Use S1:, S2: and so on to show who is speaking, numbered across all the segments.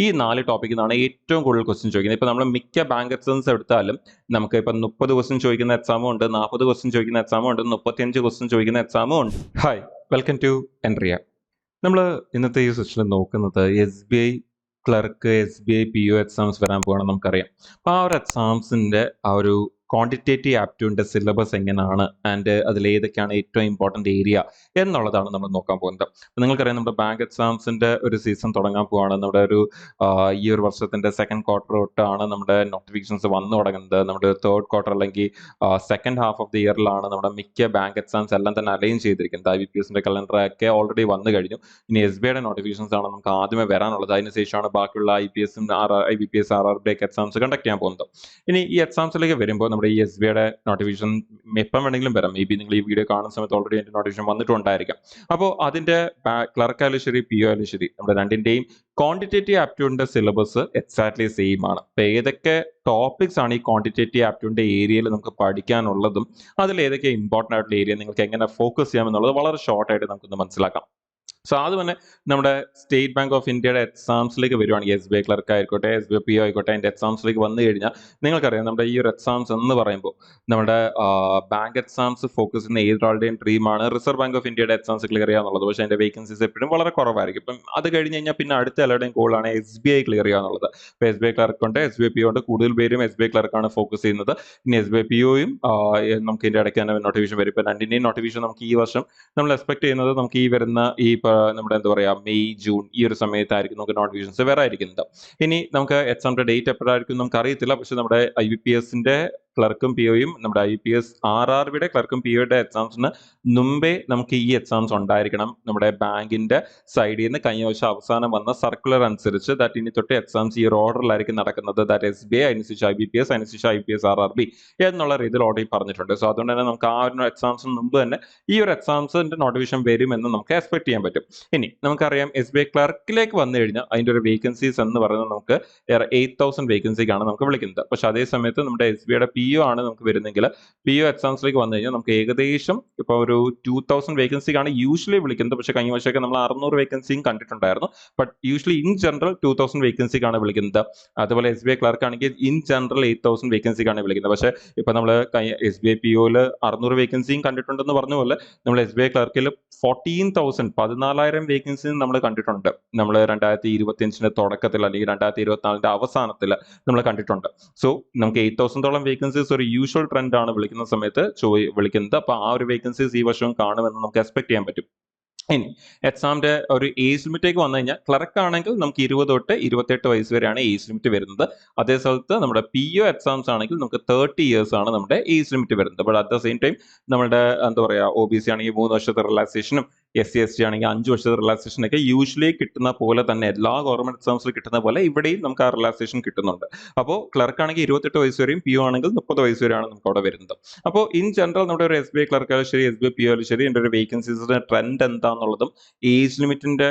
S1: ഈ 4 ടോപ്പിക്കിൽ നിന്നാണ് ഏറ്റവും കൂടുതൽ ക്വസ്റ്റ്യൻ ചോദിക്കുന്നത്. ഇപ്പോൾ നമ്മൾ മിക്ക ബാങ്ക് എക്സാംസ് എടുത്താലും നമുക്ക് ഇപ്പം 30 ക്വസ്റ്റ്യൻ ചോദിക്കുന്ന എക്സാമും ഉണ്ട്, 40 ക്വസ്റ്റ്യൻ ചോദിക്കുന്ന എക്സാമും ഉണ്ട്, 35 ക്വസ്റ്റ്യൻ ചോദിക്കുന്ന എക്സാമും ഉണ്ട്. Hi, welcome to Entri. നമ്മൾ ഇന്നത്തെ ഈ സെഷനിൽ നോക്കുന്നത് SBI clerk, SBI PO exams വരാൻ പോകണം നമുക്കറിയാം. അപ്പോൾ ആ ഒരു എക്സാംസിൻ്റെ ആ ഒരു ക്വാണ്ടിറ്റേറ്റീവ് ആപ്റ്റ്യൂഡിൻ്റെ സിലബസ് എങ്ങനെയാണ് ആൻഡ് അതിൽ ഏതൊക്കെയാണ് ഏറ്റവും ഇമ്പോർട്ടൻ്റ് ഏരിയ എന്നുള്ളതാണ് നമ്മൾ നോക്കാൻ പോകുന്നത്. അപ്പോൾ നിങ്ങൾക്കറിയാം നമ്മുടെ ബാങ്ക് എക്സാംസിൻ്റെ ഒരു സീസൺ തുടങ്ങാൻ പോവാണ്. നമ്മുടെ ഒരു ഈ ഒരു വർഷത്തിൻ്റെ സെക്കൻഡ് ക്വാർട്ടർ തൊട്ടാണ് നമ്മുടെ നോട്ടിഫിക്കേഷൻസ് വന്നു തുടങ്ങുന്നത്. നമ്മുടെ തേർഡ് ക്വാർട്ടർ അല്ലെങ്കിൽ സെക്കൻഡ് ഹാഫ് ഓഫ് ദി ഇയറിലാണ് നമ്മുടെ മിക്ക ബാങ്ക് എക്സാംസ് എല്ലാം തന്നെ അലൈൻ ചെയ്തിരിക്കുന്നത്. IBPSൻ്റെ കലണ്ടറൊക്കെ ഓൾറെഡി വന്നു കഴിഞ്ഞു. ഇനി SBIയുടെ നോട്ടിഫിക്കേഷൻസ് ആണ് നമുക്ക് ആദ്യമേ വരാനുള്ളത്. അതിനുശേഷമാണ് ബാക്കിയുള്ള IPSും IBPS RRB ഒക്കെ എക്സാംസ് കണ്ടക്ട് ചെയ്യാൻ പോകുന്നത്. ഇനി ഈ എക്സാംസിലേക്ക് വരുമ്പോൾ നമ്മുടെ ഈ SBIയുടെ നോട്ടിഫിക്കേഷൻ എപ്പം വേണമെങ്കിലും വരാം. മേ ബി നിങ്ങൾ ഈ വീഡിയോ കാണുന്ന സമയത്ത് ഓൾറെഡി എൻ്റെ നോട്ടിഫിക്കേഷൻ വന്നിട്ടുണ്ടായിരിക്കാം. അപ്പോൾ അതിൻ്റെ ക്ലർക്ക് ശരി, PO ശരി, നമ്മുടെ രണ്ടിൻ്റെയും ക്വാണ്ടിറ്റേറ്റീവ് ആപ്റ്റ്യൂഡിൻ്റെ സിലബസ് എക്സാക്ട്ലി സെയിം ആണ്. അപ്പോൾ ഏതൊക്കെ ടോപ്പിക്സ് ആണ് ഈ ക്വാണ്ടിറ്റേറ്റീവ് ആപ്റ്റ്യൂഡിൻ്റെ ഏരിയയിൽ നമുക്ക് പഠിക്കാനുള്ളതും അതിൽ ഏതൊക്കെ ഇമ്പോർട്ടൻ്റ് ആയിട്ടുള്ള ഏരിയ നിങ്ങൾക്ക് എങ്ങനെ ഫോക്കസ് ചെയ്യാമെന്നുള്ളത് വളരെ ഷോർട്ടായിട്ട് നമുക്കൊന്ന് മനസ്സിലാക്കാം. സോ അത് തന്നെ നമ്മുടെ സ്റ്റേറ്റ് ബാങ്ക് ഓഫ് ഇന്ത്യയുടെ എക്സാംസിലേക്ക് വരുവാണെങ്കിൽ SBI ക്ലർക്ക് ആയിക്കോട്ടെ, SBI PO ആയിക്കോട്ടെ, അതിൻ്റെ എക്സാംസിലേക്ക് വന്നു കഴിഞ്ഞാൽ നിങ്ങൾക്കറിയാം നമ്മുടെ ഈ ഒരു എക്സാംസ് എന്ന് പറയുമ്പോൾ നമ്മുടെ ബാങ്ക് എക്സാംസ് ഫോക്കസ് ചെയ്യുന്ന ഏതൊരാളുടെയും ഡ്രീമാണ് റിസർവ് ബാങ്ക് ഓഫ് ഇന്ത്യയുടെ എക്സാംസ് ക്ലിയർ ചെയ്യുക എന്നുള്ളത്. പക്ഷേ അതിൻ്റെ വേക്കൻസീസ് എപ്പോഴും വളരെ കുറവായിരിക്കും. ഇപ്പം അത് കഴിഞ്ഞ് കഴിഞ്ഞാൽ പിന്നെ അടുത്ത എല്ലാവരുടെയും ഗോളാണ് SBI ക്ലിയർ ചെയ്യുക എന്നുള്ളത്. ഇപ്പോൾ SBI ക്ലർക്ക് ഉണ്ട്, SBI PO ഉണ്ട്. കൂടുതൽ പേരും SBI ക്ലർക്കാണ് ഫോക്കസ് ചെയ്യുന്നത്. ഇനി SBI POയും നമുക്ക് ഇതിൻ്റെ ഇടയ്ക്ക് തന്നെ നോട്ടിഫിക്കേഷൻ വരും. ഇപ്പോൾ രണ്ടിൻ്റെയും നോട്ടിഫിക്കേഷൻ നമുക്ക് ഈ വർഷം നമ്മൾ എക്സ്പെക്ട് ചെയ്യുന്നത് നമുക്ക് ഈ വരുന്ന നമ്മുടെ എന്താ പറയുക മെയ് ജൂൺ ഈ ഒരു സമയത്തായിരിക്കും നമുക്ക് നോട്ടിഫിക്കേഷൻസ് വരാതിരിക്കുന്നത്. ഇനി നമുക്ക് എക്സാമിൻ്റെ ഡേറ്റ് എപ്പോഴായിരിക്കും നമുക്ക് അറിയത്തില്ല. പക്ഷെ നമ്മുടെ IBPSൻ്റെ ക്ലർക്കും POയും നമ്മുടെ IPS RRBയുടെ ക്ലർക്കും POയുടെ എക്സാംസിന് മുമ്പേ നമുക്ക് ഈ എക്സാംസ് ഉണ്ടായിരിക്കണം. നമ്മുടെ ബാങ്കിന്റെ സൈഡിൽ നിന്ന് കഴിഞ്ഞ വർഷം അവസാനം വന്ന സർക്കുലർ അനുസരിച്ച് ദാറ്റ് ഇനി തൊട്ട് എക്സാംസ് ഈ ഒരു ഓർഡറിലായിരിക്കും നടക്കുന്നത്. ദാറ്റ് SBI, അതിനുശേഷം IBPS, അതിനുശേഷം IPS RRB എന്നുള്ള രീതിയിൽ ഓൾറെഡി പറഞ്ഞിട്ടുണ്ട്. സോ അതുകൊണ്ട് തന്നെ നമുക്ക് ആ ഒരു എക്സാംസിന് മുമ്പ് തന്നെ ഈ ഒരു എക്സാംസിന്റെ നോട്ടിഫിക്കേഷൻ വരുമെന്ന് നമുക്ക് എക്സ്പെക്ട് ചെയ്യാൻ പറ്റും. ഇനി നമുക്കറിയാം SBI ക്ലർക്കിലേക്ക് വന്നു കഴിഞ്ഞാൽ അതിൻ്റെ ഒരു വേക്കൻസീസ് എന്ന് പറയുന്നത് നമുക്ക് 8,000 വേക്കൻസിക്കാണ് നമുക്ക് വിളിക്കുന്നത്. പക്ഷെ അതേ സമയത്ത് നമ്മുടെ SBIയുടെ PO ആണ് നമുക്ക് വരുന്നെങ്കിൽ PO എക്സാംസിലേക്ക് വന്നു കഴിഞ്ഞാൽ നമുക്ക് ഏകദേശം ഇപ്പോൾ ഒരു 2,000 വേക്കൻസിക്കാണ് യൂഷ്വലി വിളിക്കുന്നത്. പക്ഷേ കഴിഞ്ഞ വർഷമൊക്കെ നമ്മൾ 600 വേക്കൻസിയും കണ്ടിട്ടുണ്ടായിരുന്നു. ബട്ട് യൂഷ്വലി ഇൻ ജനറൽ 2,000 വേക്കൻസിക്കാണ് വിളിക്കുന്നത്. അതുപോലെ SBI ക്ലർക്ക് ആണെങ്കിൽ ഇൻ ജനറൽ 8,000 വേക്കൻസിക്കാണ് വിളിക്കുന്നത്. പക്ഷേ ഇപ്പോൾ നമ്മൾ SBI POയിൽ 600 വേക്കൻസിയും കണ്ടിട്ടുണ്ടെന്ന് പറഞ്ഞ പോലെ നമ്മൾ SBI ക്ലർക്കിൽ 14,000 വേക്കൻസിയും നമ്മൾ കണ്ടിട്ടുണ്ട്. നമ്മൾ 2025 തുടക്കത്തിൽ അല്ലെങ്കിൽ 2024 അവസാനത്തിൽ നമ്മൾ കണ്ടിട്ടുണ്ട്. സോ നമുക്ക് 8,000ഓളം വേക്കൻസീസ് ഒരു യൂഷ്വൽ ട്രെൻഡ് ആണ് വിളിക്കുന്ന സമയത്ത് വിളിക്കുന്നത്. അപ്പോൾ ആ ഒരു വേക്കൻസീസ് ഈ വർഷവും കാണുമെന്ന് നമുക്ക് എക്സ്പെക്ട് ചെയ്യാൻ പറ്റും. ഇനി എക്സാമിന്റെ ഒരു ഏജ് ലിമിറ്റേക്ക് വന്നു കഴിഞ്ഞാൽ ക്ലർക്ക് ആണെങ്കിൽ നമുക്ക് 20 തൊട്ട് 28 വയസ്സ് വരെയാണ് ഏജ് ലിമിറ്റ് വരുന്നത്. അതേ സ്ഥലത്ത് നമ്മുടെ PO എക്സാംസ് ആണെങ്കിൽ നമുക്ക് 30 ഇയേഴ്സ് ആണ് നമ്മുടെ ഏജ് ലിമിറ്റ് വരുന്നത്. But at the same time നമ്മുടെ എന്താ പറയുക OBC ആണെങ്കിൽ 3 വർഷത്തെ റിലാക്സേഷനും SC/ST ആണെങ്കിൽ 5 വർഷത്തെ റിലാക്സേഷൻ ഒക്കെ യൂഷ്വലി കിട്ടുന്ന പോലെ തന്നെ എല്ലാ ഗവൺമെന്റ് എക്സാംസിൽ കിട്ടുന്ന പോലെ ഇവിടെയും നമുക്ക് ആ റിലാക്സേഷൻ കിട്ടുന്നുണ്ട്. അപ്പോൾ ക്ലർക്ക് ആണെങ്കിൽ 28 വയസ്സ് വരെയും PO ആണെങ്കിൽ 30 വയസ്സ് വരെയാണ് നമുക്ക് അവിടെ വരുന്നത്. അപ്പോൾ ഇൻ ജനറൽ നമ്മുടെ ഒരു SBI ക്ലർക്കായാലും ശരി, SBI PO ആയാലും ശരി, എൻ്റെ ഒരു വേക്കൻസീസിന്റെ ട്രെൻഡ് എന്താണെന്നുള്ളതും ഏജ് ലിമിറ്റിന്റെ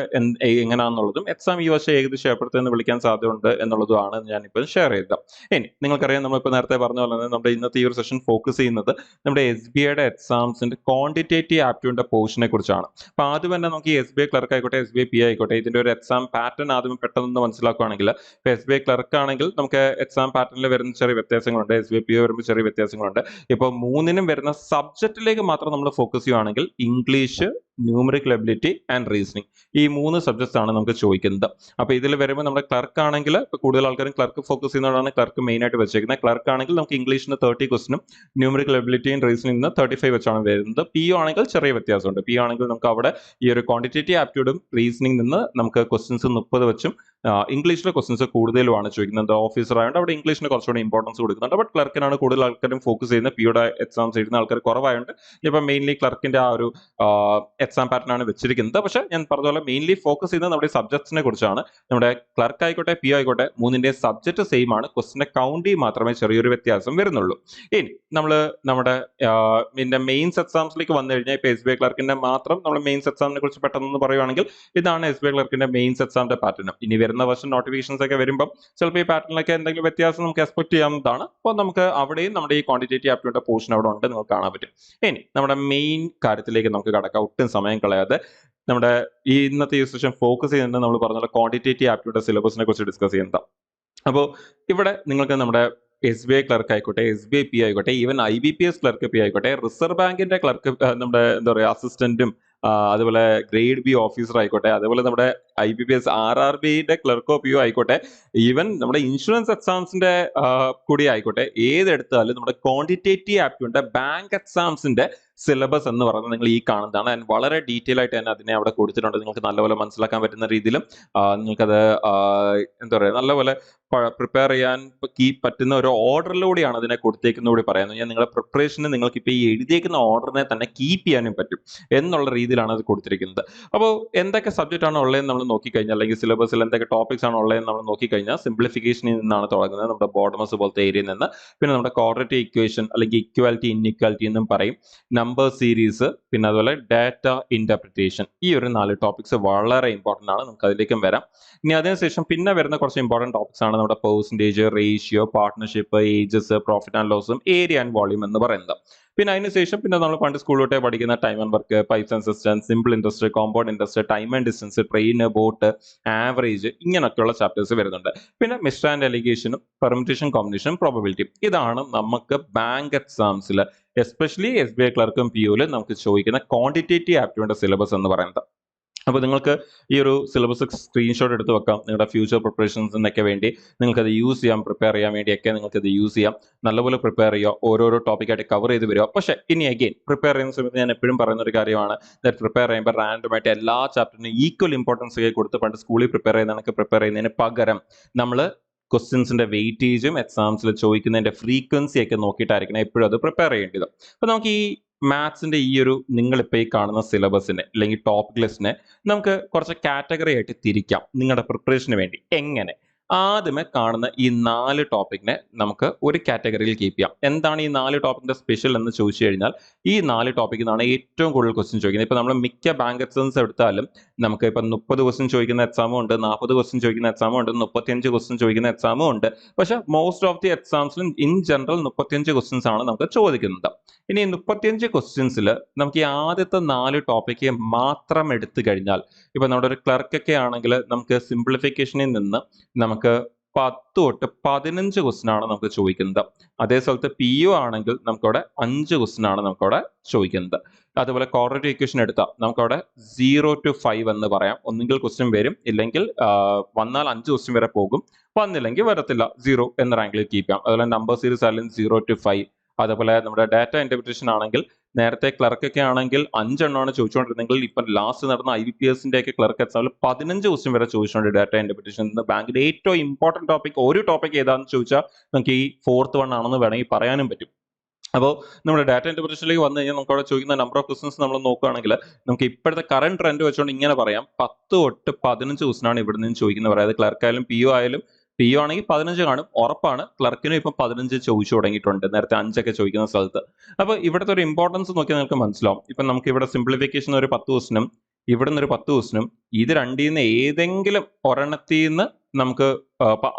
S1: എങ്ങനെയാണെന്നുള്ളതും എക്സാം ഈ വർഷം ഏകദേശം എപ്പോഴത്തേന്ന് വിളിക്കാൻ സാധ്യതയുണ്ട് എന്നുള്ളതുമാണ് ഞാനിപ്പോൾ ഷെയർ ചെയ്തത്. ഇനി നിങ്ങൾക്കറിയാം നമ്മളിപ്പോൾ നേരത്തെ പറഞ്ഞ പോലെ തന്നെ നമ്മുടെ ഇന്നത്തെ ഈ ഒരു സെഷൻ ഫോക്കസ് ചെയ്യുന്നത് നമ്മുടെ SBIയുടെ എക്സാംസിന്റെ ക്വാണ്ടിറ്റേറ്റീവ് ആപ്റ്റ്യൂഡിന്റെ പോർഷനെ കുറിച്ചാണ്. അപ്പോൾ ആദ്യം തന്നെ നമുക്ക് ഈ SBI ക്ലർക്ക് ആയിക്കോട്ടെ, SBI PO ആയിക്കോട്ടെ, ഇതിന്റെ ഒരു എക്സാം പാറ്റേൺ ആദ്യം പെട്ടെന്ന് മനസ്സിലാക്കുകയാണെങ്കിൽ ഇപ്പോൾ SBI ക്ലർക്ക് ആണെങ്കിൽ നമുക്ക് എക്സാം പാറ്റേണിൽ വരുന്ന ചെറിയ വ്യത്യാസങ്ങളുണ്ട്. SBI PO വരുമ്പോൾ ചെറിയ വ്യത്യാസങ്ങളുണ്ട്. ഇപ്പോൾ മൂന്നിനും വരുന്ന സബ്ജക്റ്റിലേക്ക് മാത്രം നമ്മൾ ഫോക്കസ് ചെയ്യുകയാണെങ്കിൽ English, numerical ability and reasoning, ഈ 3 സബ്ജക്ട്സ് ആണ് നമുക്ക് ചോദിക്കുന്നത്. അപ്പോൾ ഇതിൽ വരുമ്പോൾ നമ്മുടെ ക്ലർക്ക് ആണെങ്കിൽ ഇപ്പോൾ കൂടുതൽ ആൾക്കാരും ക്ലർക്ക് ഫോക്കസ് ചെയ്യുന്നതാണ് ക്ലർക്ക് മെയിൻ ആയിട്ട് വെച്ചേക്കുന്നത്. ക്ലർക്ക് ആണെങ്കിൽ നമുക്ക് ഇംഗ്ലീഷിന് 30 ക്വസ്റ്റിനും ന്യൂമറിക്കൽ എബിലിറ്റിയും റീസണിംഗ് 35 വെച്ചാണ് വരുന്നത്. PO ആണെങ്കിൽ ചെറിയ വ്യത്യാസമുണ്ട്. PO ആണെങ്കിൽ നമുക്ക് അവിടെ ഈ ഒരു ക്വാണ്ടിറ്റേറ്റീവ് ആപ്റ്റ്യൂഡും റീസണിംഗ് നിന്ന് നമുക്ക് ക്വസ്റ്റ്യൻസ് 30 വെച്ചും ഇംഗ്ലീഷിലെ ക്വസ്റ്റ്യൻസ് കൂടുതലുമാണ് ചോദിക്കുന്നത്. ഓഫീസർ ആയതുകൊണ്ട് അവിടെ ഇംഗ്ലീഷിന് കുറച്ചുകൂടി ഇമ്പോർട്ടൻസ് കൊടുക്കുന്നുണ്ട്. ബട്ട് ക്ലർക്കിനാണ് കൂടുതൽ ആൾക്കാരും ഫോക്കസ് ചെയ്യുന്നത്. POയുടെ എക്സാംസ് എഴുതുന്ന ആൾക്കാർ കുറവായതുകൊണ്ട് ഇപ്പം മെയിൻലി ക്ലർക്കിന്റെ ആ ഒരു എക്സാം പാറ്റേൺ ആണ് വെച്ചിരിക്കുന്നത്. പക്ഷേ ഞാൻ പറഞ്ഞ പോലെ മെയിൻലി ഫോക്കസ് ചെയ്യുന്നത് നമ്മുടെ സബ്ജക്ട്സിനെ കുറിച്ചാണ്. നമ്മുടെ ക്ലർക്ക് ആയിക്കോട്ടെ, PO ആയിക്കോട്ടെ, മൂന്നിന്റെ സബ്ജക്ട് സെയിം ആണ്. ക്വസ്റ്റിന്റെ കൗണ്ടിൽ മാത്രമേ ചെറിയൊരു വ്യത്യാസം വരുന്നുള്ളൂ. ഇനി നമ്മൾ നമ്മുടെ മെയിൻസ് എക്സാംസിലേക്ക് വന്നു കഴിഞ്ഞാൽ ഇപ്പോൾ SBI ക്ലർക്കിന്റെ മാത്രം നമ്മൾ മെയിൻസ് എക്സാമിനെ കുറിച്ച് പെട്ടെന്ന് പറയുവാണെങ്കിൽ ഇതാണ് SBI ക്ലർക്കിന്റെ മെയിൻസ് എക്സാമിന്റെ പാറ്റേൺ. ഇനി വരുന്ന വർഷം നോട്ടിഫിക്കേഷൻസ് ഒക്കെ വരുമ്പോൾ ചിലപ്പോൾ ഈ പാറ്റേണിലൊക്കെ എന്തെങ്കിലും വ്യത്യാസം നമുക്ക് എക്സ്പെക്ട് ചെയ്യാവുന്നതാണ്. അപ്പോൾ നമുക്ക് അവിടെയും നമ്മുടെ ഈ ക്വാണ്ടിറ്റേറ്റീവ് ആപ്റ്റ്യൂഡിന്റെ പോർഷൻ അവിടെ ഉണ്ട്, നമുക്ക് കാണാൻ പറ്റും. ഇനി നമ്മുടെ മെയിൻ കാര്യത്തിലേക്ക് നമുക്ക് കടക്കാം, ഒട്ടും സമയം കളയാതെ. നമ്മുടെ ഈ ഇന്നത്തെ ഈ സെഷൻ ഫോക്കസ് ചെയ്യുന്നത് നമ്മൾ പറഞ്ഞ ക്വാണ്ടിറ്റേറ്റീവ് ആപ്റ്റിറ്റ്യൂഡ് സിലബസിനെ കുറിച്ച് ഡിസ്കസ് ചെയ്യുന്നത്. അപ്പോൾ ഇവിടെ നിങ്ങൾക്ക് നമ്മുടെ SBI ക്ലർക്ക് ആയിക്കോട്ടെ, SBI പി ആയിക്കോട്ടെ, ഈവൻ IBPS ക്ലർക്ക് പി ആയിക്കോട്ടെ, റിസർവ് ബാങ്കിന്റെ ക്ലർക്ക് നമ്മുടെ എന്താ പറയുക അസിസ്റ്റന്റും അതുപോലെ ഗ്രേഡ് ബി ഓഫീസർ ആയിക്കോട്ടെ, അതുപോലെ നമ്മുടെ IBPS RRBയുടെ ക്ലർക്കോ പിയോ ആയിക്കോട്ടെ, ഈവൻ നമ്മുടെ ഇൻഷുറൻസ് എക്സാംസിന്റെ കൂടി ആയിക്കോട്ടെ, ഏതെടുത്താലും നമ്മുടെ ക്വാണ്ടിറ്റേറ്റീവ് ആപ്റ്റിറ്റ്യൂഡിന്റെ ബാങ്ക് എക്സാംസിന്റെ സിലബസ് എന്ന് പറയുന്നത് നിങ്ങൾ ഈ കാണുന്നതാണ്. ആൻഡ് വളരെ ഡീറ്റെയിൽ ആയിട്ട് തന്നെ അതിനെ അവിടെ കൊടുത്തിട്ടുണ്ട്. നിങ്ങൾക്ക് നല്ലപോലെ മനസ്സിലാക്കാൻ പറ്റുന്ന രീതിയിലും നിങ്ങൾക്കത് എന്താ പറയുക നല്ലപോലെ പ്രിപ്പയർ ചെയ്യാൻ പറ്റുന്ന ഒരു ഓർഡറിലൂടെയാണ് അതിനെ കൊടുത്തേക്കുന്ന കൂടി പറയുന്നത്. ഞാൻ നിങ്ങളുടെ പ്രിപ്പറേഷന് നിങ്ങൾക്ക് ഇപ്പോൾ ഈ എഴുതിയേക്കുന്ന ഓർഡറിനെ തന്നെ കീപ്പ് ചെയ്യാനും പറ്റും എന്നുള്ള രീതിയിലാണ് അത് കൊടുത്തിരിക്കുന്നത്. അപ്പോൾ എന്തൊക്കെ സബ്ജക്റ്റ് ആണ് ഉള്ളതെന്ന് നമ്മൾ നോക്കിക്കഴിഞ്ഞാൽ, അല്ലെങ്കിൽ സിലബസിൽ എന്തൊക്കെ ടോപ്പിക്സ് ആണ് ഉള്ളതെന്ന് നമ്മൾ നോക്കിക്കഴിഞ്ഞാൽ, സിംപ്ലിഫിക്കേഷനിൽ നിന്നാണ് തുടങ്ങുന്നത്, നമ്മുടെ ബോർഡമസ് പോലത്തെ ഏരിയയിൽ നിന്ന്. പിന്നെ നമ്മുടെ ക്വാഡ്രേറ്റിക് ഇക്വേഷൻ അല്ലെങ്കിൽ ഇക്വാലിറ്റി ഇൻഇക്വാലിറ്റി എന്നും പറയും, നമ്പർ സീരീസ്, പിന്നെ അതുപോലെ ഡാറ്റ ഇന്റർപ്രിറ്റേഷൻ. ഈ ഒരു 4 ടോപ്പിക്സ് വളരെ ഇമ്പോർട്ടൻ്റ് ആണ്. നമുക്ക് അതിലേക്കും വരാം. ഇനി അതിനുശേഷം പിന്നെ വരുന്ന കുറച്ച് ഇമ്പോർട്ടൻറ്റ് ടോപ്പിക്സ് ആണ് നമ്മുടെ percentage, ratio, partnership, ages, profit and ലോസും ഏരിയ ആൻഡ് വോളിയം എന്ന് പറയുന്നത്. പിന്നെ അതിനുശേഷം പിന്നെ നമ്മൾ പണ്ട് സ്കൂളിലോട്ടെ പഠിക്കുന്ന time and work, pipes and cisterns, simple interest, compound interest, time and distance, train, boat, average, ഇങ്ങനെയൊക്കെയുള്ള ചാപ്റ്റേഴ്സ് വരുന്നുണ്ട്. പിന്നെ മിസ്റ്റർ ആൻഡ് അലിഗേഷനും പെർമുറ്റേഷൻ, കോമ്പിനേഷൻ, പ്രോബബിലിറ്റി. ഇതാണ് നമുക്ക് ബാങ്ക് എക്സാംസിൽ എസ്പെഷ്യലി SBI ക്ലർക്കും PU നമുക്ക് ചോദിക്കുന്ന ക്വാണ്ടിറ്റേറ്റീവ് ആപ്റ്റിറ്റ്യൂഡിന്റെ സിലബസ് എന്ന് പറയുന്നത്. അപ്പോൾ നിങ്ങൾക്ക് ഈ ഒരു സിലബസ് സ്ക്രീൻഷോട്ട് എടുത്ത് വെക്കാം. നിങ്ങളുടെ ഫ്യൂച്ചർ പ്രിപ്പറേഷൻസിനൊക്കെ വേണ്ടി നിങ്ങൾക്കത് യൂസ് ചെയ്യാം, പ്രിപ്പയർ ചെയ്യാൻ വേണ്ടിയൊക്കെ നിങ്ങൾക്കത് യൂസ് ചെയ്യാം. നല്ലപോലെ പ്രിപ്പയർ ചെയ്യുക, ഓരോരോ ടോപ്പിക്കായിട്ട് കവർ ചെയ്ത് വരിക. പക്ഷേ ഇനി അഗെയിൻ പ്രിപ്പയർ ചെയ്യുന്ന സമയത്ത് ഞാൻ എപ്പോഴും പറയുന്ന ഒരു കാര്യമാണ്, പ്രിപ്പയർ ചെയ്യുമ്പോൾ റാൻഡമായിട്ട് എല്ലാ ചാപ്റ്ററിനും ഈക്വൽ ഇമ്പോർട്ടൻസ് ഒക്കെ കൊടുത്ത് പണ്ട് സ്കൂളിൽ പ്രിപ്പയർ ചെയ്യുന്നതൊക്കെ പ്രിപ്പയർ ചെയ്യുന്നതിന് പകരം നമ്മൾ ക്വസ്റ്റ്യൻസിന്റെ വെയിറ്റേജും എക്സാംസിൽ ചോദിക്കുന്നതിന്റെ ഫ്രീക്വൻസി ഒക്കെ നോക്കിയിട്ടായിരിക്കണം എപ്പോഴും അത് പ്രിപ്പയർ ചെയ്യേണ്ടത്. അപ്പോൾ നമുക്ക് ഈ മാത്സിന്റെ ഈ ഒരു നിങ്ങളിപ്പോൾ ഈ കാണുന്ന സിലബസിനെ അല്ലെങ്കിൽ ടോപ്പിക് ലിസ്റ്റിനെ നമുക്ക് കുറച്ച് കാറ്റഗറി ആയിട്ട് തിരിക്കാം നിങ്ങളുടെ പ്രിപ്പറേഷന് വേണ്ടി. എങ്ങനെ? ആദ്യമേ കാണുന്ന ഈ 4 ടോപ്പിക്കിനെ നമുക്ക് ഒരു കാറ്റഗറിയിൽ കീപ്പ് ചെയ്യാം. എന്താണ് ഈ 4 ടോപ്പിക്കിന്റെ സ്പെഷ്യൽ എന്ന് ചോദിച്ചു കഴിഞ്ഞാൽ, ഈ 4 ടോപ്പിക്കിൽ നിന്നാണ് ഏറ്റവും കൂടുതൽ ക്വസ്റ്റ്യൻ ചോദിക്കുന്നത്. ഇപ്പൊ നമ്മൾ മിക്ക ബാങ്ക് എക്സാംസ് എടുത്താലും നമുക്ക് ഇപ്പം 30 ക്വസ്റ്റ്യൻ ചോദിക്കുന്ന എക്സാമും ഉണ്ട്, 40 ക്വസ്റ്റ്യൻ ചോദിക്കുന്ന എക്സാമും ഉണ്ട്, 35 ക്വസ്റ്റ്യൻ ചോദിക്കുന്ന എക്സാമും ഉണ്ട്. പക്ഷെ മോസ്റ്റ് ഓഫ് ദി എക്സാംസിലും ഇൻ ജനറൽ 35 ക്വസ്റ്റ്യൻസ് ആണ് നമുക്ക് ചോദിക്കുന്നത്. ഇനി 35 ക്വസ്റ്റ്യൻസിൽ നമുക്ക് ഈ ആദ്യത്തെ 4 ടോപ്പിക്ക് മാത്രം എടുത്തു കഴിഞ്ഞാൽ, ഇപ്പൊ നമ്മുടെ ഒരു ക്ലർക്കൊക്കെ ആണെങ്കിൽ നമുക്ക് സിംപ്ലിഫിക്കേഷനിൽ നിന്ന് നമുക്ക് 10 തൊട്ട് 15 ക്വസ്റ്റ്യൻ ആണ് നമുക്ക് ചോദിക്കുന്നത്. അതേ സ്ഥലത്ത് PU ആണെങ്കിൽ നമുക്കവിടെ 5 ക്വസ്റ്റ്യൻ ആണ് നമുക്കവിടെ ചോദിക്കുന്നത്. അതുപോലെ ക്വാഡ്രേറ്റിക് ഇക്വേഷൻ എടുത്താൽ നമുക്കവിടെ 0 to 5 എന്ന് പറയാം. ഒന്നുകിൽ ക്വസ്റ്റ്യൻ വരും, ഇല്ലെങ്കിൽ വന്നാൽ 5 ക്വസ്റ്റ്യൻ വരെ പോകും, വന്നില്ലെങ്കിൽ വരത്തില്ല, 0 എന്ന റാങ്കിൽ കീപ്പ് ചെയ്യാം. അതുപോലെ നമ്പർ സീരീസ് ആയാലും 0 to 5. അതുപോലെ നമ്മുടെ ഡാറ്റ ഇന്റർപ്രിറ്റേഷൻ ആണെങ്കിൽ നേരത്തെ ക്ലർക്കൊക്കെ ആണെങ്കിൽ 5 എണ്ണമാണ് ചോദിച്ചുകൊണ്ടിരുന്നെങ്കിൽ ഇപ്പം ലാസ്റ്റ് നടന്ന IBPSന്റെ ഒക്കെ ക്ലർക്ക് എക്സാമിൽ 15 ക്വസ്റ്റ്യൻ വരെ ചോദിച്ചുകൊണ്ട് ഡാറ്റ ഇന്റർപ്രിറ്റേഷൻ എന്ന ബാങ്കിന്റെ ഏറ്റവും ഇമ്പോർട്ടന്റ് ടോപ്പിക്. ഒരു ടോപ്പിക് ഏതാണെന്ന് ചോദിച്ചാൽ നമുക്ക് ഈ 4th വൺ ആണെന്ന് വേണമെങ്കിൽ പറയാനും പറ്റും. അപ്പോൾ നമ്മുടെ ഡാറ്റ ഇന്റർപ്രിറ്റേഷനിലേക്ക് വന്നു കഴിഞ്ഞാൽ നമുക്ക് അവിടെ ചോദിക്കുന്ന നമ്പർ ഓഫ് ക്വസ്റ്റൻസ് നമ്മൾ നോക്കുകയാണെങ്കിൽ നമുക്ക് ഇപ്പോഴത്തെ കറന്റ് ട്രെൻഡ് വെച്ചുകൊണ്ട് ഇങ്ങനെ പറയാം, 10 തൊട്ട് 15 ക്വസ്റ്റൻ ആണ് ഇവിടെ നിന്ന് ചോദിക്കുന്നത്. അതായത് ക്ലർക്ക് ആയാലും PU ആണെങ്കിൽ 15 കാണും, ഉറപ്പാണ്. ക്ലർക്കിനും ഇപ്പം 15 ചോദിച്ചു തുടങ്ങിയിട്ടുണ്ട്, നേരത്തെ 5 ഒക്കെ ചോദിക്കുന്ന സ്ഥലത്ത്. അപ്പോൾ ഇവിടുത്തെ ഒരു ഇമ്പോർട്ടൻസ് നോക്കിയാൽ നിങ്ങൾക്ക് മനസ്സിലാവും. ഇപ്പം നമുക്ക് ഇവിടെ സിംപ്ലിഫിക്കേഷൻ ഒരു 10 ക്വസ്റ്റനും ഇവിടെ നിന്ന് ഒരു 10 ക്വസ്റ്റനും, ഇത് രണ്ടിൽ നിന്ന് ഏതെങ്കിലും ഒരെണ്ണത്തിൽ നിന്ന് നമുക്ക്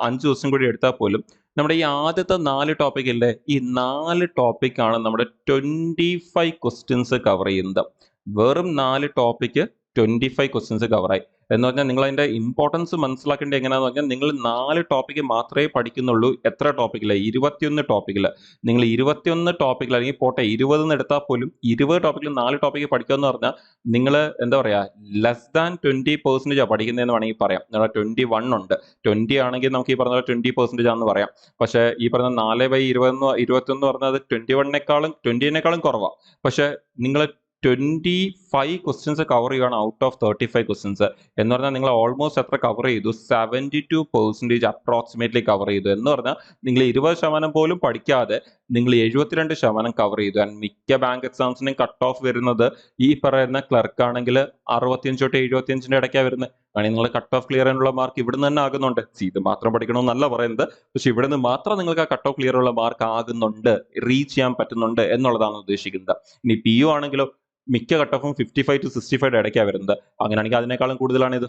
S1: 5 ക്വസ്റ്റൻ കൂടി എടുത്താൽ പോലും നമ്മുടെ ഈ ആദ്യത്തെ 4 ടോപ്പിക് ഇല്ലേ, ഈ 4 ടോപ്പിക്കാണ് നമ്മുടെ 25 ക്വസ്റ്റ്യൻസ് കവർ ചെയ്യുന്നത്. വെറും 4 ടോപ്പിക്ക് 25 ക്വസ്റ്റ്യൻസ് കവറായി എന്ന് പറഞ്ഞാൽ നിങ്ങൾ അതിന്റെ ഇമ്പോർട്ടൻസ് മനസ്സിലാക്കേണ്ടത് എങ്ങനെയാണെന്ന് പറഞ്ഞാൽ, നിങ്ങൾ 4 ടോപ്പിക്ക് മാത്രമേ പഠിക്കുന്നുള്ളൂ. എത്ര ടോപ്പിക്കില്ല? 21 ടോപ്പിക്കിൽ. നിങ്ങൾ 21 ടോപ്പിക്കിൽ അല്ലെങ്കിൽ പോട്ടെ 20 എടുത്താൽ പോലും 20 ടോപ്പിക്കിൽ 4 ടോപ്പിക്ക് പഠിക്കുക എന്ന് പറഞ്ഞാൽ നിങ്ങൾ എന്താ പറയുക, ലെസ് ദാൻ 20% പഠിക്കുന്നതെന്ന് വേണമെങ്കിൽ പറയാം. നിങ്ങളുടെ 21 ഉണ്ട്, 20 ആണെങ്കിൽ നമുക്ക് ഈ പറഞ്ഞ 20% ആണെന്ന് പറയാം. പക്ഷേ ഈ പറഞ്ഞ 4/20 പറഞ്ഞാൽ 20-നേക്കാളും കുറവാണ്. പക്ഷെ നിങ്ങൾ 25 ക്വസ്റ്റ്യൻസ് കവർ ചെയ്യുകയാണ് ഔട്ട് ഓഫ് 35 ക്വസ്റ്റ്യൻസ് എന്ന് പറഞ്ഞാൽ നിങ്ങൾ ഓൾമോസ്റ്റ് എത്ര കവർ ചെയ്തു? 72% അപ്രോക്സിമേറ്റ്ലി കവർ ചെയ്തു. എന്ന് പറഞ്ഞാൽ നിങ്ങൾ 20% പോലും പഠിക്കാതെ നിങ്ങൾ 72% കവർ ചെയ്തു. ആൻഡ് മിക്ക ബാങ്ക് എക്സാംസിനും കട്ട് ഓഫ് വരുന്നത് ഈ പറയുന്ന ക്ലർക്ക് ആണെങ്കിൽ 65 തൊട്ട് 75 ഇടയ്ക്കാണ് വരുന്നത്. ആണെങ്കിൽ നിങ്ങൾ കട്ട് ഓഫ് ക്ലിയർ ചെയ്യാനുള്ള മാർക്ക് ഇവിടുന്ന് തന്നെ ആകുന്നുണ്ട്. ഇത് മാത്രം പഠിക്കണമെന്നല്ല പറയുന്നത്, പക്ഷെ ഇവിടെ നിന്ന് മാത്രം നിങ്ങൾക്ക് ആ കട്ട് ഓഫ് ക്ലിയർ ഉള്ള മാർക്ക് ആകുന്നുണ്ട്, റീച്ച് ചെയ്യാൻ പറ്റുന്നുണ്ട് എന്നുള്ളതാണ് ഉദ്ദേശിക്കുന്നത്. ഇനി PU ആണെങ്കിലോ മിക്ക കട്ട് ഓഫും 55 to 65 ഇടയ്ക്കാണ് വരുന്നത്. അങ്ങനെയാണെങ്കിൽ അതിനേക്കാളും കൂടുതലാണ് ഇത്.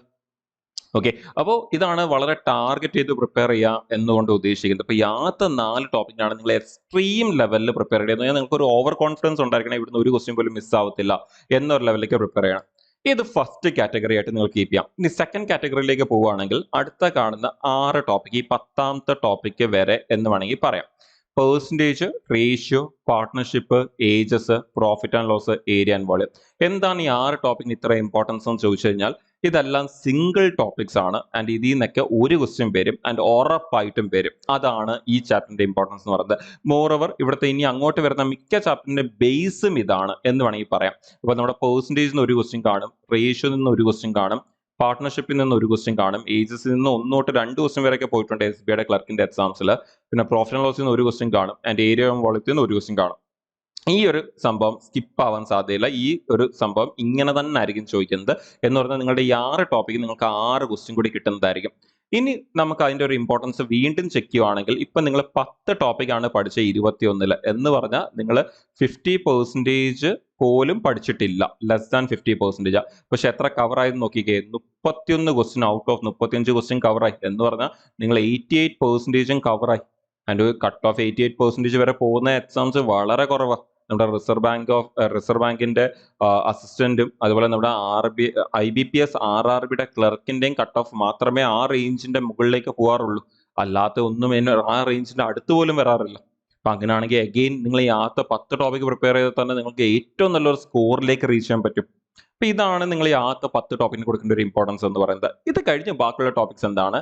S1: ഓക്കെ, അപ്പോൾ ഇതാണ് വളരെ ടാർഗറ്റ് ചെയ്ത് പ്രിപ്പയർ ചെയ്യുക എന്നുകൊണ്ട് ഉദ്ദേശിക്കുന്നത്. അപ്പോൾ യാത്ര 4 ടോപ്പിക്കാണ് നിങ്ങൾ എക്സ്ട്രീം ലെവലിൽ പ്രിപ്പയർ ചെയ്യുന്നത്. നിങ്ങൾക്ക് ഒരു ഓവർ കോൺഫിഡൻസ് ഉണ്ടായിരിക്കണം, ഇവിടുന്ന് ഒരു ക്വസ്റ്റ്യൻ പോലും മിസ് ആവത്തില്ല എന്നൊരു ലെവലിലേക്ക് പ്രിപ്പയർ ചെയ്യണം. ഇത് ഫസ്റ്റ് കാറ്റഗറി ആയിട്ട് നിങ്ങൾ കീപ്പ് ചെയ്യാം. ഇനി സെക്കൻഡ് കാറ്റഗറിയിലേക്ക് പോവുകയാണെങ്കിൽ അടുത്ത കാണുന്ന 6 ടോപ്പിക്, ഈ 10ാമത്തെ ടോപ്പിക് വരെ എന്ന് വേണമെങ്കിൽ പറയാം. Percentage, ratio, partnership, ages, profit and loss, area and volume. എന്താണ് ഈ 6 ടോപ്പിക്കിന് ഇത്ര ഇമ്പോർട്ടൻസ് എന്ന് ചോദിച്ചു കഴിഞ്ഞാൽ ഇതെല്ലാം സിംഗിൾ ടോപ്പിക്സ് ആണ് ആൻഡ് ഇതിൽ നിന്നൊക്കെ ഒരു ക്വസ്റ്റ്യൻ വരും ആൻഡ് ഉറപ്പായിട്ടും വരും. അതാണ് ഈ ചാപ്റ്ററിന്റെ ഇമ്പോർട്ടൻസ് എന്ന് പറയുന്നത്. മോറോവർ ഇവിടുത്തെ ഇനി അങ്ങോട്ട് വരുന്ന മിക്ക ചാപ്റ്ററിന്റെ ബേസും ഇതാണ് എന്ന് വേണമെങ്കിൽ പറയാം. ഇപ്പൊ നമ്മുടെ പെർസെൻറ്റേജിൽ നിന്ന് ഒരു ക്വസ്റ്റ്യൻ കാണും, റേഷ്യോയിൽ നിന്ന് ഒരു ക്വസ്റ്റ്യൻ കാണും, പാർട്ട്ണർഷിപ്പിൽ നിന്ന് ഒരു ക്വസ്റ്റ്യൻ കാണും, ഏജസിൽ നിന്ന് 1 തൊട്ട് 2 ക്വസ്റ്റ്യൻ വരെയൊക്കെ പോയിട്ടുണ്ട് SBIയുടെ ക്ലർക്കിന്റെ എക്സാംസിൽ. പിന്നെ പ്രോഫിറ്റ് ആൻഡ് ലോസിൽ നിന്ന് ഒരു ക്വസ്റ്റ്യൻ കാണും ആൻഡ് ഏരിയ ആൻഡ് വോളിയത്തിൽ നിന്ന് ഒരു ക്വസ്റ്റ്യൻ കാണും. ഈ ഒരു സംഭവം സ്കിപ്പ് ആവാൻ സാധ്യതയില്ല. ഈ ഒരു സംഭവം ഇങ്ങനെ തന്നെ ആയിരിക്കും ചോദിക്കുന്നത് എന്ന് പറഞ്ഞാൽ നിങ്ങളുടെ ഈ 6 ടോപ്പിക്ക് നിങ്ങൾക്ക് 6 ക്വസ്റ്റ്യൻ കൂടി കിട്ടുന്നതായിരിക്കും. ഇനി നമുക്ക് അതിന്റെ ഒരു ഇമ്പോർട്ടൻസ് വീണ്ടും ചെക്ക് ചെയ്യുവാണെങ്കിൽ ഇപ്പൊ നിങ്ങൾ 10 ടോപ്പിക്കാണ് പഠിച്ച 21 എന്ന് പറഞ്ഞാൽ നിങ്ങൾ 50% പോലും പഠിച്ചിട്ടില്ല, ലെസ് ദാൻ 50%. പക്ഷെ എത്ര കവർ ആയെന്ന് നോക്കിക്കേ, 31 ക്വസ്റ്റ്യൻ ഔട്ട് ഓഫ് 35 ക്വസ്റ്റ്യൻ കവറായി എന്ന് പറഞ്ഞാൽ നിങ്ങൾ 88% കവറായി. ആൻഡ് കട്ട് ഓഫ് 88% വരെ പോകുന്ന എക്സാംസ് വളരെ കുറവാണ്. നമ്മുടെ റിസർവ് ബാങ്കിന്റെ അസിസ്റ്റന്റും അതുപോലെ നമ്മുടെ IBPS RRBയുടെ ക്ലർക്കിന്റെയും കട്ട് ഓഫ് മാത്രമേ ആ റേഞ്ചിന്റെ മുകളിലേക്ക് പോകാറുള്ളൂ. അല്ലാത്ത ഒന്നും ആ റേഞ്ചിന്റെ അടുത്ത് പോലും വരാറില്ല. അപ്പൊ അങ്ങനെയാണെങ്കിൽ അഗെയിൻ നിങ്ങൾ ഈ ആദ്യത്തെ 10 ടോപ്പിക് പ്രിപ്പയർ ചെയ്താൽ തന്നെ നിങ്ങൾക്ക് ഏറ്റവും നല്ലൊരു സ്കോറിലേക്ക് റീച്ച് ചെയ്യാൻ പറ്റും. അപ്പൊ ഇതാണ് നിങ്ങൾ ഈ ആദ്യത്തെ 10 ടോപ്പിക്കിന് കൊടുക്കേണ്ട ഒരു ഇമ്പോർട്ടൻസ് എന്ന് പറയുന്നത്. ഇത് കഴിഞ്ഞ് ബാക്കിയുള്ള ടോപ്പിക്സ് എന്താണ്,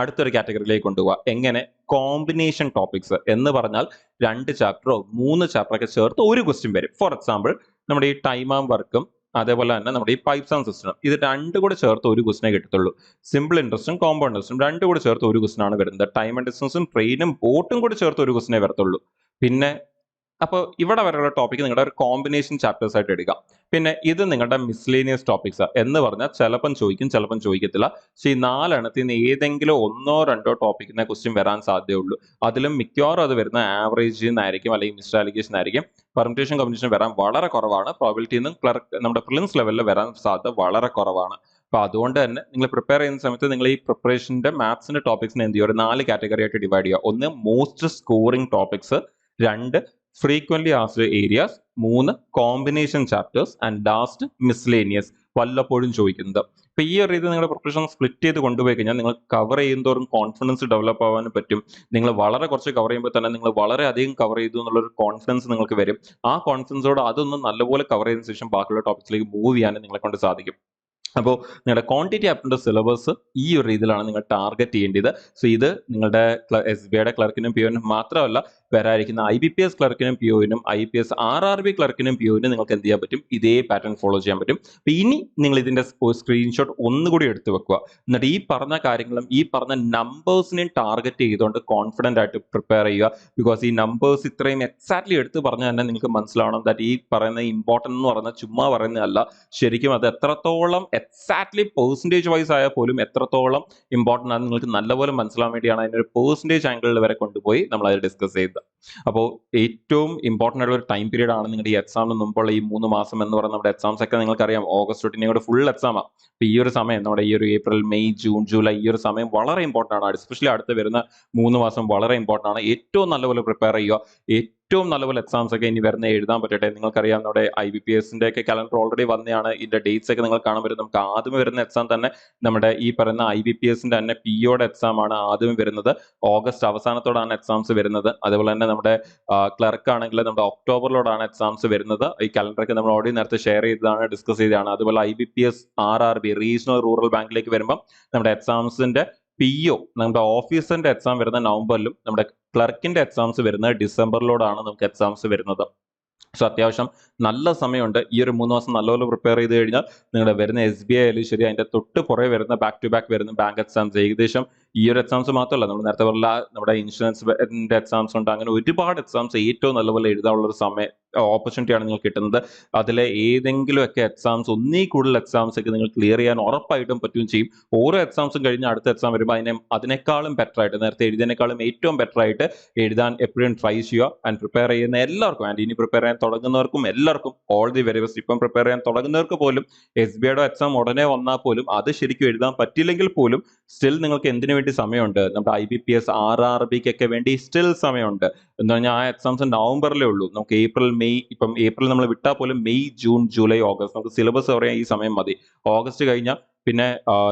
S1: അടുത്തൊരു കാറ്റഗറിയിലേക്ക് കൊണ്ടുപോകുക. എങ്ങനെ? കോമ്പിനേഷൻ ടോപ്പിക്സ് എന്ന് പറഞ്ഞാൽ 2 ചാപ്റ്ററോ 3 ചാപ്റ്ററൊക്കെ ചേർത്ത് ഒരു ക്വസ്റ്റ്യൻ വരും. ഫോർ എക്സാമ്പിൾ നമ്മുടെ ഈ ടൈം ആൻഡ് വർക്കും അതേപോലെ തന്നെ നമ്മുടെ ഈ പൈപ്സ് ആൻഡ് സിസ്റ്റം, ഇത് 2 കൂടെ ചേർത്ത് ഒരു ക്വസ്റ്റിനെ കിട്ടത്തുള്ളൂ. സിമ്പിൾ ഇൻട്രസ്റ്റും കോമ്പൗണ്ട് ഇൻട്രസ്റ്റും 2 കൂടെ ചേർത്ത് ഒരു ക്വസ്റ്റൻ ആണ് വരുന്നത്. ടൈം ആൻഡ് ഡിസ്റ്റൻസും ട്രെയിനും ബോട്ടും കൂടെ ചേർത്ത് ഒരു ക്വസ്റ്റിനെ വരത്തുള്ളൂ. പിന്നെ അപ്പോൾ ഇവിടെ വരെയുള്ള ടോപ്പിക്ക് നിങ്ങളുടെ ഒരു കോമ്പിനേഷൻ ചാപ്റ്റേഴ്സ് ആയിട്ട് എടുക്കാം. പിന്നെ ഇത് നിങ്ങളുടെ മിസ്ലേനിയസ് ടോപ്പിക്സ് എന്ന് പറഞ്ഞാൽ ചിലപ്പം ചോദിക്കും, ചിലപ്പം ചോദിക്കത്തില്ല. പക്ഷേ ഈ 4 എണ്ണത്തിൽ നിന്ന് ഏതെങ്കിലും 1 or 2 ടോപ്പിക്കിനെ ക്വസ്റ്റ്യൻ വരാൻ സാധ്യതയുള്ളൂ. അതിലും മിക്കവാറും അത് വരുന്ന ആവറേജിൽ നിന്നായിരിക്കും അല്ലെങ്കിൽ മിസ്റ്റർ അലിഗേഷൻ ആയിരിക്കും. പെർമുറ്റേഷൻ കോമ്പിനേഷൻ വരാൻ വളരെ കുറവാണ്. പ്രോബിലിറ്റിയിൽ നിന്നും നമ്മുടെ പ്രിലിംസ് ലെവലിൽ വരാൻ സാധ്യത വളരെ കുറവാണ്. അപ്പൊ അതുകൊണ്ട് തന്നെ നിങ്ങൾ പ്രിപ്പയർ ചെയ്യുന്ന സമയത്ത് നിങ്ങൾ ഈ പ്രിപ്പറേഷന്റെ മാത്സിന്റെ ടോപ്പിക്സിനെ എന്ത് ചെയ്യുക, ഒരു 4 കാറ്റഗറി ആയിട്ട് ഡിവൈഡ് ചെയ്യുക. 1 most scoring topics, 2 frequently asked areas, 3 combination chapters and last miscellaneous, വല്ലപ്പോഴും ചോദിക്കുന്നത്. അപ്പൊ ഈ ഒരു രീതി നിങ്ങളുടെ പ്രിപ്പറേഷൻ സ്പ്ലിറ്റ് ചെയ്ത് കൊണ്ടുപോയി കഴിഞ്ഞാൽ നിങ്ങൾ കവർ ചെയ്യുന്നതോറും കോൺഫിഡൻസ് ഡെവലപ്പ് ആവാനും പറ്റും. നിങ്ങൾ വളരെ കുറച്ച് കവർ ചെയ്യുമ്പോൾ തന്നെ നിങ്ങൾ വളരെ അധികം കവർ ചെയ്തു എന്നുള്ളൊരു കോൺഫിഡൻസ് നിങ്ങൾക്ക് വരും. ആ കോൺഫിഡൻസോട് അതൊന്ന് നല്ലപോലെ കവർ ചെയ്തതിനു ശേഷം ബാക്കിയുള്ള ടോപ്പിക്സിലേക്ക് മൂവ് ചെയ്യാനും നിങ്ങളെ കൊണ്ട് സാധിക്കും. അപ്പോൾ നിങ്ങളുടെ ക്വാണ്ടിറ്റി ആപ്റ്റിന്റെ സിലബസ് ഈ ഒരു രീതിയിലാണ് നിങ്ങൾ ടാർഗറ്റ് ചെയ്യേണ്ടത്. സോ ഇത് നിങ്ങളുടെ SBIയുടെ ക്ലർക്കിനും POനും മാത്രമല്ല, വരായിരിക്കുന്ന IBPS ക്ലർക്കിനും POനും IPS RRB ക്ലർക്കിനും POനും നിങ്ങൾക്ക് എന്ത് ചെയ്യാൻ പറ്റും, ഇതേ പാറ്റേൺ ഫോളോ ചെയ്യാൻ പറ്റും. അപ്പൊ ഇനി നിങ്ങൾ ഇതിന്റെ സ്ക്രീൻഷോട്ട് ഒന്നുകൂടി എടുത്തു വെക്കുക. എന്നിട്ട് ഈ പറഞ്ഞ കാര്യങ്ങളും ഈ പറഞ്ഞ നമ്പേഴ്സിനെയും ടാർഗറ്റ് ചെയ്തുകൊണ്ട് കോൺഫിഡന്റ് ആയിട്ട് പ്രിപ്പയർ ചെയ്യുക. ബിക്കോസ് ഈ നമ്പേഴ്സ് ഇത്രയും എക്സാക്ട്ലി എടുത്ത് പറഞ്ഞാൽ തന്നെ നിങ്ങൾക്ക് മനസ്സിലാവണം ദാറ്റ് ഈ പറയുന്ന ഇമ്പോർട്ടൻ്റ് എന്ന് പറയുന്നത് ചുമ്മാ പറയുന്നതല്ല, ശരിക്കും അത് എത്രത്തോളം എക്സാക്ട്ലി പെർസെൻറ്റേജ് വൈസ് ആയാൽ പോലും എത്രത്തോളം ഇമ്പോർട്ടൻ്റ് ആണ് നിങ്ങൾക്ക് നല്ലപോലെ മനസ്സിലാൻ വേണ്ടിയാണ് അതിനൊരു പെർസെൻറ്റേജ് ആംഗിളിൽ വരെ കൊണ്ടുപോയി നമ്മൾ അത് ഡിസ്കസ് ചെയ്തത്. അപ്പോൾ ഏറ്റവും ഇമ്പോർട്ടൻ്റ് ആയിട്ടുള്ള ഒരു ടൈം പീരീഡ് ആണ് നിങ്ങളുടെ ഈ എക്സാമിന് മുമ്പുള്ള ഈ 3 മാസം എന്ന് പറയുന്ന നമ്മുടെ എക്സാംസ് ഒക്കെ നിങ്ങൾക്കറിയാം. ഓഗസ്റ്റ് തൊട്ട് ഫുൾ എക്സാമാണ്. അപ്പോൾ ഈ ഒരു സമയം നമ്മുടെ ഈ ഒരു ഏപ്രിൽ, മെയ്, ജൂൺ, ജൂലൈ ഈ ഒരു സമയം വളരെ ഇമ്പോർട്ടൻ്റ് ആണ്. എസ്പെഷ്യലി അടുത്ത് വരുന്ന 3 മാസം വളരെ ഇമ്പോർട്ടൻ്റ് ആണ്. ഏറ്റവും നല്ലപോലെ പ്രിപ്പയർ ചെയ്യുക. ഏറ്റവും നല്ലപോലെ എക്സാംസ് ഒക്കെ ഇനി വരുന്ന എഴുതാൻ പറ്റട്ടെ. നിങ്ങൾക്കറിയാം നമ്മുടെ IBPSന്റെ ഒക്കെ കലണ്ടർ ഓൾറെഡി വന്നതാണ്. ഇതിന്റെ ഡേറ്റ്സ് ഒക്കെ നിങ്ങൾ കാണാൻ പറ്റും. നമുക്ക് ആദ്യമേ വരുന്ന എക്സാം തന്നെ നമ്മുടെ ഈ പറയുന്ന IBPSന്റെ തന്നെ POയുടെ എക്സാം ആണ് ആദ്യമേ വരുന്നത്. ഓഗസ്റ്റ് അവസാനത്തോടാണ് എക്സാംസ് വരുന്നത്. അതുപോലെ തന്നെ നമ്മുടെ ക്ലർക്ക് ആണെങ്കിൽ നമ്മുടെ ഒക്ടോബറിലോടാണ് എക്സാംസ് വരുന്നത്. ഈ കലണ്ടറൊക്കെ നമ്മൾ ഓൾറെഡി നേരത്തെ ഷെയർ ചെയ്തതാണ്, ഡിസ്കസ് ചെയ്തതാണ്. അതുപോലെ IBPS RRB റീജിയണൽ റൂറൽ ബാങ്കിലേക്ക് വരുമ്പോൾ നമ്മുടെ എക്സാംസിന്റെ PO നമ്മുടെ ഓഫീസറിന്റെ എക്സാം വരുന്ന നവംബറിലും നമ്മുടെ ക്ലർക്കിന്റെ എക്സാംസ് വരുന്നത് ഡിസംബറിലോടാണ് നമുക്ക് എക്സാംസ് വരുന്നത്. സോ അത്യാവശ്യം നല്ല സമയമുണ്ട്. ഈ ഒരു 3 മാസം നല്ലപോലെ പ്രിപ്പയർ ചെയ്ത് കഴിഞ്ഞാൽ നിങ്ങളുടെ വരുന്ന SBI ആയാലും ശരി, അതിന്റെ തൊട്ട് പുറകെ വരുന്ന ബാക്ക് ടു ബാക്ക് വരുന്ന ബാങ്ക് എക്സാംസ്, ഏകദേശം ഈ ഒരു എക്സാംസ് മാത്രമല്ല, നമ്മൾ നേരത്തെ പറഞ്ഞ നമ്മുടെ ഇൻഷുറൻസിന്റെ എക്സാംസ് ഉണ്ട്. അങ്ങനെ ഒരുപാട് എക്സാംസ് ഏറ്റവും നല്ലപോലെ എഴുതാനുള്ള ഒരു സമയം ഓപ്പർച്യൂണിറ്റിയാണ് നിങ്ങൾക്ക് കിട്ടുന്നത്. അതിലെ ഏതെങ്കിലും ഒക്കെ എക്സാംസ്, ഒന്നീ കൂടുതൽ എക്സാംസ് ഒക്കെ നിങ്ങൾ ക്ലിയർ ചെയ്യാൻ ഉറപ്പായിട്ടും പറ്റുകയും ചെയ്യും. ഓരോ എക്സാംസും കഴിഞ്ഞ് അടുത്ത എക്സാം വരുമ്പോൾ അതിനേക്കാളും ബെറ്റർ ആയിട്ട്, നേരത്തെ എഴുതിയതിനേക്കാളും ഏറ്റവും ബെറ്റർ ആയിട്ട് എഴുതാൻ എപ്പോഴും ട്രൈ ചെയ്യുക. ആൻഡ് പ്രിപ്പയർ ചെയ്യുന്ന എല്ലാവർക്കും, ആൻഡ് ഇനി പ്രിപ്പയർ ചെയ്യാൻ തുടങ്ങുന്നവർക്കും എല്ലാവർക്കും ഓൾ ദി വെരി ബെസ്റ്റ്. ഇപ്പം പ്രിപ്പയർ ചെയ്യാൻ തുടങ്ങുന്നവർക്ക് പോലും SBIയുടെ എക്സാം ഉടനെ വന്നാൽ പോലും അത് ശരിക്കും എഴുതാൻ പറ്റില്ലെങ്കിൽ പോലും സ്റ്റിൽ നിങ്ങൾക്ക് എന്തിനു വേണ്ടി സമയമുണ്ട്. നമ്മുടെ IBPS, RRBക്കൊക്കെ വേണ്ടി സ്റ്റിൽ സമയമുണ്ട്. എന്ന് പറഞ്ഞാൽ ആ എക്സാംസ് നവംബറിലേ ഉള്ളൂ. നമുക്ക് ഏപ്രിൽ, മെയ്, ഇപ്പം ഏപ്രിൽ നമ്മൾ വിട്ടാൽ പോലും മെയ്, ജൂൺ, ജൂലൈ, ഓഗസ്റ്റ് നമുക്ക് സിലബസ് പറയാൻ ഈ സമയം മതി. ഓഗസ്റ്റ് കഴിഞ്ഞാൽ പിന്നെ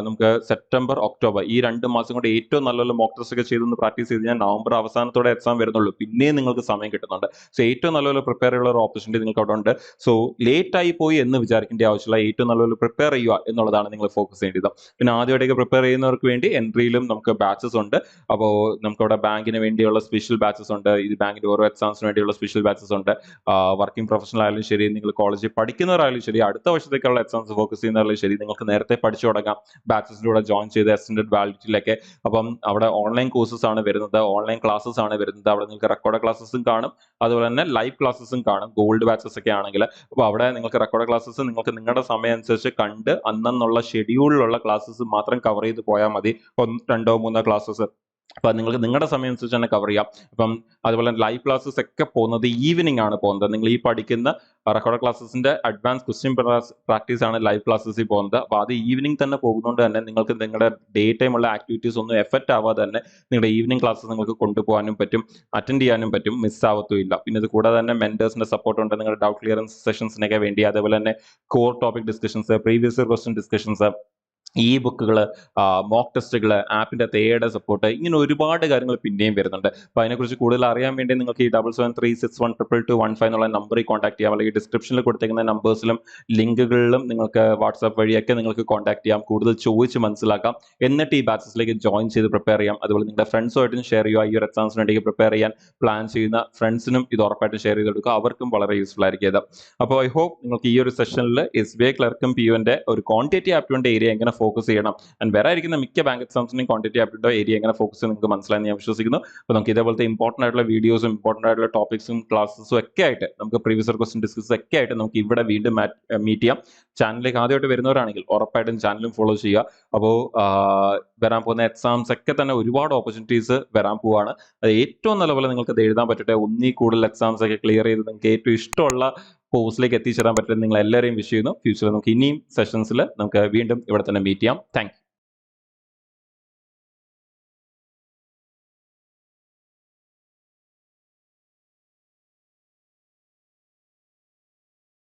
S1: നമുക്ക് സെപ്റ്റംബർ, ഒക്ടോബർ ഈ 2 മാസം കൊണ്ട് ഏറ്റവും നല്ലപോലെ മോക്ക് ടെസ്റ്റ് ഒക്കെ ചെയ്തൊന്ന് പ്രാക്ടീസ് ചെയ്ത് കഴിഞ്ഞാൽ നവംബർ അവസാനത്തോടെ എക്സാം വരുന്നുള്ളൂ. പിന്നെയും നിങ്ങൾക്ക് സമയം കിട്ടുന്നുണ്ട്. സോ ഏറ്റവും നല്ലപോലെ പ്രിപ്പയർ ചെയ്യാനുള്ള ഒരു ഓപ്പർച്യൂണിറ്റി നിങ്ങൾക്ക് അവിടെ ഉണ്ട്. സോ ലേറ്റ് ആയി പോയി എന്ന് വിചാരിക്കേണ്ട ആവശ്യമില്ല. ഏറ്റവും നല്ലപോലെ പ്രിപ്പയർ ചെയ്യുക എന്നുള്ളതാണ് നിങ്ങൾ ഫോക്കസ് ചെയ്യേണ്ടത്. പിന്നെ ആദ്യമായിട്ടൊക്കെ പ്രിപ്പയർ ചെയ്യുന്നവർക്ക് വേണ്ടി എൻട്രിയിലും നമുക്ക് ബാച്ചസ് ഉണ്ട്. അപ്പോൾ നമുക്കവിടെ ബാങ്കിന് വേണ്ടിയുള്ള സ്പെഷ്യൽ ബാച്ചസ് ഉണ്ട്. ഇത് ബാങ്കിന്റെ ഓരോ എക്സാംസിന് വേണ്ടിയുള്ള സ്പെഷ്യൽ ബാച്ചസ് ഉണ്ട്. വർക്കിംഗ് പ്രൊഫഷണൽ ആയാലും ശരി, നിങ്ങൾ കോളേജിൽ പഠിക്കുന്നവരായാലും ശരി, അടുത്ത വർഷത്തേക്കുള്ള എക്സാംസ് ഫോക്കസ് ചെയ്യുന്നവരായാലും ശരി, നിങ്ങൾക്ക് നേരത്തെ പഠിച്ചു തുടങ്ങാം. ബാച്ചസിലൂടെ ജോയിൻ ചെയ്ത് എക്സ്റ്റൻഡഡ് വാലിഡിറ്റിയിലൊക്കെ. അപ്പം അവിടെ ഓൺലൈൻ കോഴ്സസ് ആണ് വരുന്നത്, ഓൺലൈൻ ക്ലാസ്സസ് ആണ് വരുന്നത്. അവിടെ നിങ്ങൾക്ക് റെക്കോർഡ് ക്ലാസ്സസും കാണും, അതുപോലെ തന്നെ ലൈവ് ക്ലാസ്സസും കാണും, ഗോൾഡ് ബാച്ചസ് ഒക്കെ ആണെങ്കിൽ. അപ്പോൾ അവിടെ നിങ്ങൾക്ക് റെക്കോർഡ് ക്ലാസ്സസ് നിങ്ങൾക്ക് നിങ്ങളുടെ സമയം അനുസരിച്ച് കണ്ട് അന്നുള്ള ഷെഡ്യൂളിലുള്ള ക്ലാസ്സസ് മാത്രം കവർ ചെയ്ത് പോയാൽ മതി. 2 3 ക്ലാസ്സസ് അപ്പൊ നിങ്ങൾക്ക് നിങ്ങളുടെ സമയം അനുസരിച്ച് തന്നെ കവർ ചെയ്യാം. അപ്പം അതുപോലെ ലൈവ് ക്ലാസ്സസ് ഒക്കെ പോകുന്നത് ഈവനിങ് ആണ് പോകുന്നത്. നിങ്ങൾ ഈ പഠിക്കുന്ന റെക്കോർഡ് ക്ലാസ്സസിന്റെ അഡ്വാൻസ് ക്വസ്റ്റ്യൻ പ്രാക്ടീസ് ആണ് ലൈവ് ക്ലാസ്സസിൽ പോകുന്നത്. അപ്പോൾ അത് ഈവനിങ് തന്നെ പോകുന്നതുകൊണ്ട് തന്നെ നിങ്ങൾക്ക് നിങ്ങളുടെ ഡേ ടൈം ഉള്ള ആക്ടിവിറ്റീസ് ഒന്നും എഫക്റ്റ് ആവാതെ തന്നെ നിങ്ങളുടെ ഈവനിങ് ക്ലാസ്സസ് നിങ്ങൾക്ക് കൊണ്ടുപോകാനും പറ്റും, അറ്റൻഡ് ചെയ്യാനും പറ്റും, മിസ്സാവത്തുമില്ല. പിന്നെ ഇത് കൂടാതെ തന്നെ മെന്റേഴ്സിന്റെ സപ്പോർട്ട് ഉണ്ട് നിങ്ങളുടെ ഡൗട്ട് ക്ലിയറൻസ് സെഷൻസിനൊക്കെ വേണ്ടി. അതേപോലെ തന്നെ core topic discussions, previous year question discussions, ഈ ബുക്കുകൾ, മോക്ക് ടെസ്റ്റുകൾ, ആപ്പിന്റെ തേയുടെ സപ്പോർട്ട്, ഇങ്ങനെ ഒരുപാട് കാര്യങ്ങൾ പിന്നെയും വരുന്നുണ്ട്. അപ്പോൾ അതിനെക്കുറിച്ച് കൂടുതൽ അറിയാൻ വേണ്ടി നിങ്ങൾക്ക് ഈ 7736122215 എന്നുള്ള നമ്പറിൽ കോൺടാക്ട് ചെയ്യാം. അല്ലെങ്കിൽ ഡിസ്ക്രിപ്ഷനിൽ കൊടുത്തേക്കുന്ന നമ്പേഴ്സിലും ലിങ്കുകളിലും നിങ്ങൾക്ക് വാട്സാപ്പ് വഴിയൊക്കെ നിങ്ങൾക്ക് കോൺടാക്ട് ചെയ്യാം, കൂടുതൽ ചോദിച്ച് മനസ്സിലാക്കാം. എന്നിട്ട് ഈ ബാച്ചസിലേക്ക് ജോയിൻ ചെയ്ത് പ്രിപ്പയർ ചെയ്യാം. അതുപോലെ നിങ്ങളുടെ ഫ്രണ്ട്സുമായിട്ടും ഷെയർ ചെയ്യുക. ഈ ഒരു എക്സാംസിന് വേണ്ടി പ്രിപ്പയർ ചെയ്യാൻ പ്ലാൻ ചെയ്യുന്ന ഫ്രണ്ട്സിനും ഇത് ഉറപ്പായിട്ടും ഷെയർ ചെയ്ത് കൊടുക്കുക. അവർക്കും വളരെ യൂസ്ഫുൾ ആയിരിക്കും ഇത്. അപ്പോൾ ഐ ഹോപ്പ് നിങ്ങൾക്ക് ഈ ഒരു സെഷനിൽ SBI ക്ലർക്കും PUവിന്റെ ഒരു ക്വാണ്ടിറ്റേറ്റീവ് ആപ്റ്റിറ്റ്യൂഡിന്റെ ഏരിയ എങ്ങനെ ഫോക്കസ് ചെയ്യണം, ആൻഡ് വരായിരിക്കുന്ന മിക്ക ബാങ്ക് എക്സാംസിനും ക്വാണ്ടിറ്റേറ്റീവ് ആപ്റ്റിറ്റ്യൂഡ് ഏരിയ എങ്ങനെ ഫോക്കസ് ചെയ്ത് നിങ്ങൾക്ക് മനസ്സിലായെന്ന് ഞാൻ വിശ്വസിക്കുന്നു. അപ്പോൾ നമുക്ക് ഇതേപോലത്തെ ഇമ്പോർട്ടൻ്റ് ആയിട്ടുള്ള വീഡിയോസും ഇമ്പോർട്ടൻ്റ് ആയിട്ടുള്ള ടോപ്പിക്സും ക്ലാസ്സും ഒക്കെ ആയിട്ട് നമുക്ക് പ്രീവിയസ് ഇയർ ക്വസ്റ്റ്യൻ ഡിസ്കസ് ഒക്കെ ആയിട്ട് നമുക്ക് ഇവിടെ വീണ്ടും മീറ്റ് ചെയ്യാം. ചാനലിലേക്ക് ആദ്യമായിട്ട് വരുന്നവരാണെങ്കിൽ ഉറപ്പായിട്ടും ചാനലും ഫോളോ ചെയ്യുക. അപ്പോൾ വരാൻ പോകുന്ന എക്സാംസ് ഒക്കെ തന്നെ ഒരുപാട് ഓപ്പർച്യൂണിറ്റീസ് വരാൻ പോവാണ്. അത് ഏറ്റവും നല്ലപോലെ നിങ്ങൾക്ക് അത് എഴുതാൻ പറ്റട്ടെ. ഒന്നിൽ കൂടുതൽ എക്സാംസ് ഒക്കെ ക്ലിയർ ചെയ്ത് നിങ്ങൾക്ക് ഏറ്റവും ഇഷ്ടമുള്ള കോഴ്സിലേക്ക് എത്തിച്ചേരാൻ പറ്റും. നിങ്ങൾ എല്ലാവരെയും വിഷ് ചെയ്യുന്നു. ഫ്യൂച്ചറിൽ നമുക്ക് ഇനിയും സെഷൻസിൽ നമുക്ക് വീണ്ടും ഇവിടെ തന്നെ മീറ്റ് ചെയ്യാം. Thank you.